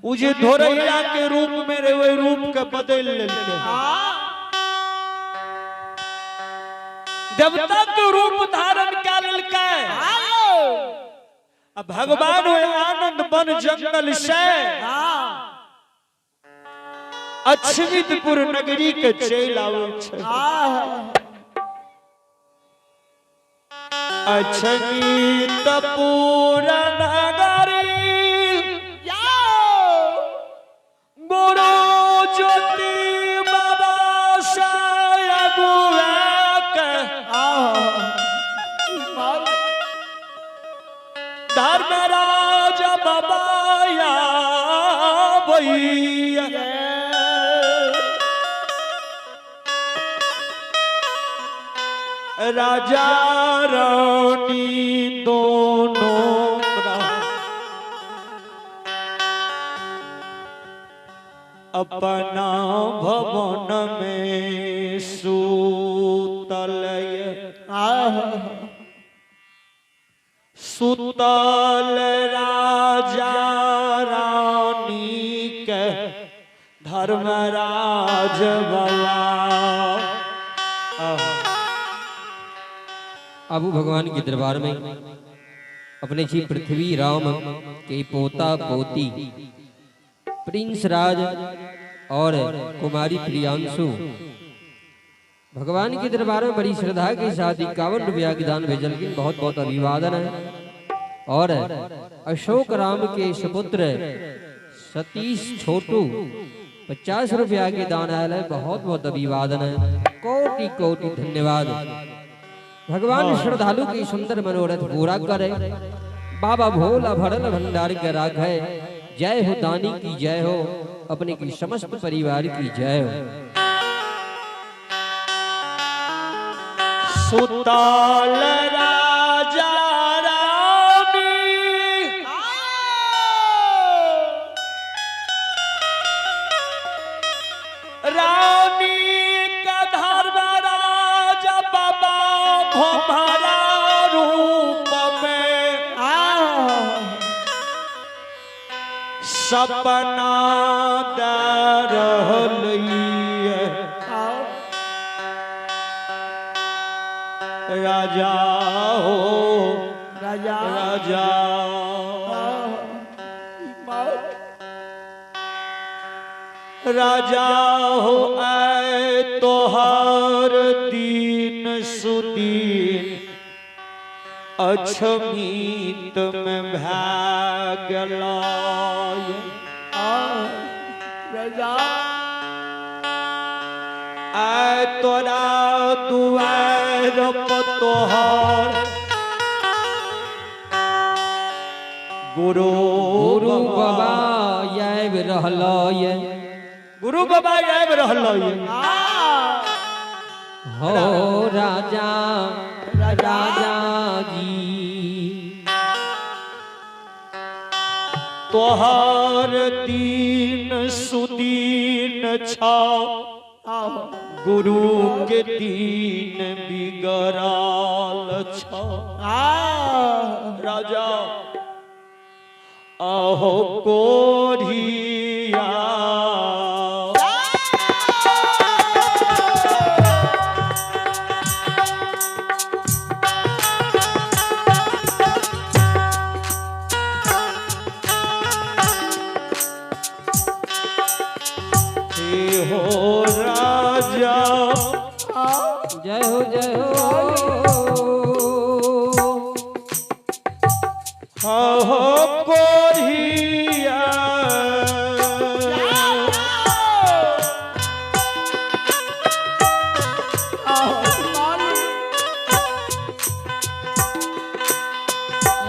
उजे धोरैया के रूप में रे वही रूप के बदल लेलके देवता के रूप धारण कर लेलके अब भगवान आनंद बन जंगल से अछवितपुर नगरी के चल आवे छे अछवितपुर नगरी गुरु ज्योति बाबा साहेब धर्मराज बाबा भैया राजा रानी दोनों अपना भवन में सूतल सुतल राजा रानी के धर्मराज बाबा अबू भगवान के दरबार में अपने जी पृथ्वी राम के पोता पोती प्रिंस राज और कुमारी प्रियांशु भगवान के दरबार में बड़ी श्रद्धा के साथ 51 रुपया की दान भेजल के बहुत बहुत अभिवादन है। और अशोक राम के सुपुत्र सतीश छोटू 50 रुपया के दान आयल है, बहुत बहुत अभिवादन है। कोटि कोटि धन्यवाद। भगवान श्रद्धालु की सुंदर मनोरथ पूरा करे। बाबा भोला भरल भंडार के राखे। जय हो दानी की जय हो, अपने की समस्त परिवार की जय हो। सुताल राजा रानी रानी का धर्मराज बाबा हमारा रूप में सपना दर राजा हो राजा राजा राजा हो आए तो हर दिन सुदीन अछमीत में भागल राजा आए तोरा दुआर तोहर गुरु गुरु बाबा आब रहल ये गुरु बाबा आब रहल ये हो राजा राजा जी तोहर दीन सुदीन छा गुरु के दीन बिगड़ल छ राजा आहो कोढ़िया हो राजा जय हो जय हो हो कोढ़िया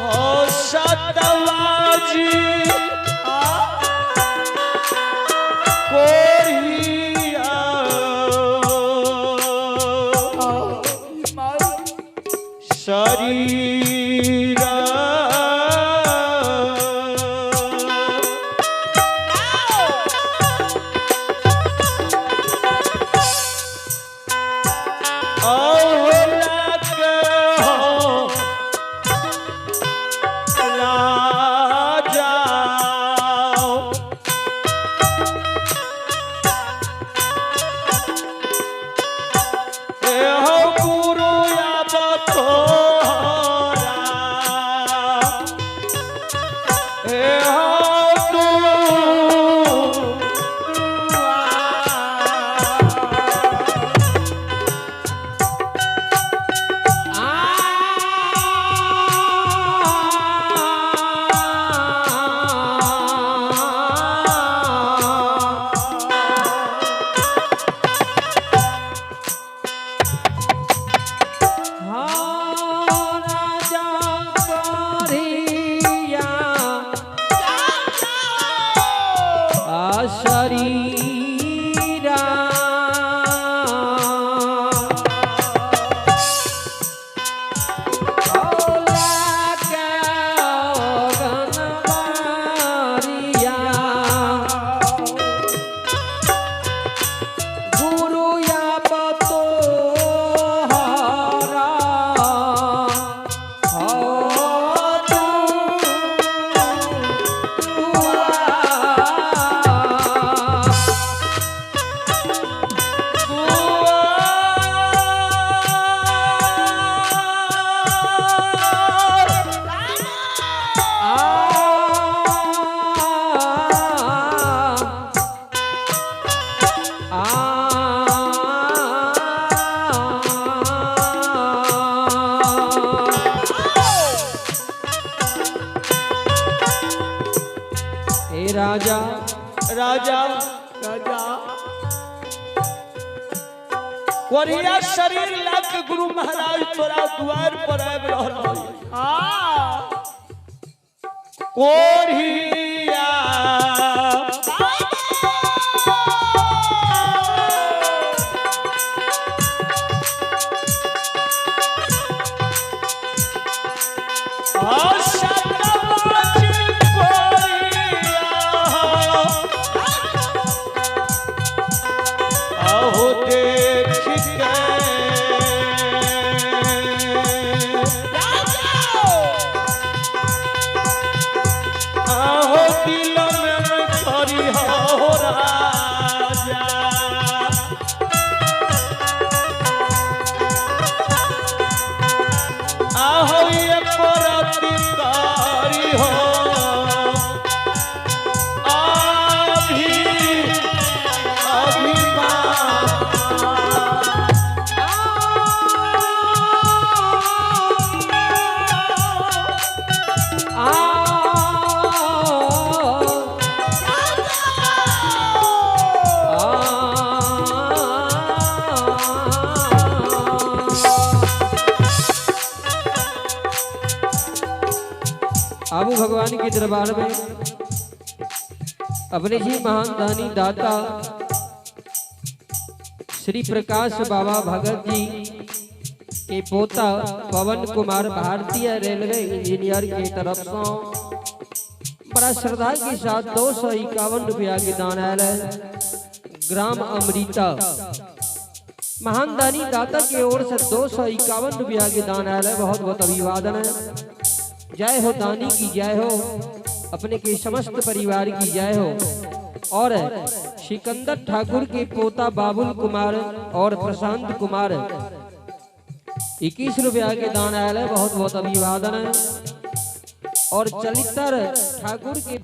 हो सतवाजी राजा राजा कोरिया शरीर लाख गुरु महाराज तोरा द्वार पर आब रहल कोरिया आबू भगवान के दरबार में अपने जी महान दानी दाता श्री प्रकाश बाबा भगत जी के पोता पवन कुमार भारतीय रेलवे इंजीनियर के तरफ से बड़ा श्रद्धा के साथ 251 रुपया के दान आयल है। ग्राम अमृता महान दानी दाता की ओर से 251 रुपया के दान आयल है। बहुत बहुत अभिवादन है। जय हो दानी की जय हो, अपने के समस्त परिवार की जय हो। और सिकंदर ठाकुर के पोता बाबुल कुमार और प्रशांत कुमार 21 रुपया के दान आयल है। बहुत बहुत अभिवादन है। और चलितर ठाकुर के